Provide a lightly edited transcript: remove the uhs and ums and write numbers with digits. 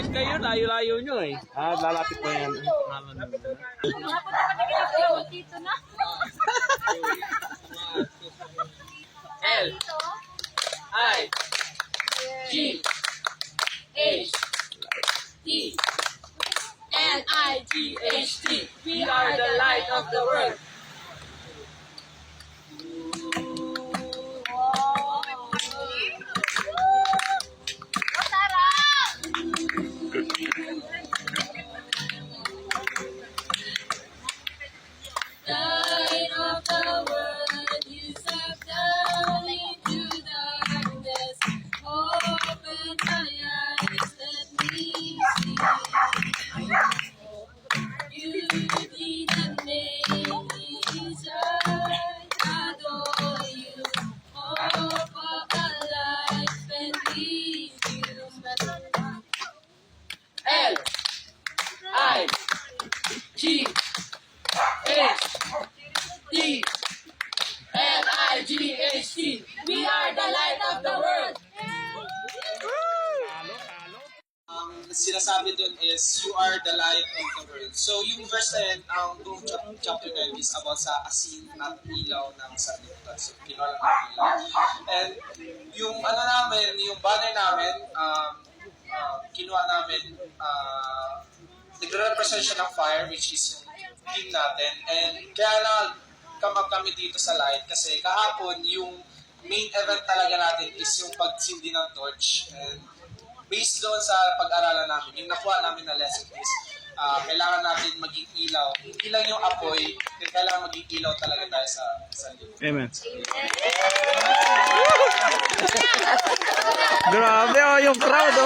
Malapit kayo, layo-layo nyo eh. Lalapit na yan. Dito na. L I G H T L-I-G-H-T. We are the light of the world. Light of the world, you step down into darkness. Open my eyes, let me see. Beauty that made me shine, adore you. Hope of a life and leave you. L I G H T L-I-G-H-T. We are the light of the world. Ang sinasabi dun is, you are the light of the world. So, yung verse na yun, ang buong chapter na yun is about sa asin at ilaw ng sanlibutan. So, kinuha lang ng ilaw. And yung ano namin, yung banner namin, kinuha namin, nagre-represent siya ng fire, which is yung king natin. And kaya come up kami dito sa light kasi kahapon yung main event talaga natin is yung pagsindi ng torch. And based doon sa pag-aralan namin, yung nakuha namin na lesson is kailangan natin maging ilaw. Hindi lang yung apoy, kailangan maging ilaw talaga tayo sa libo. Amen. Grabe yung crowd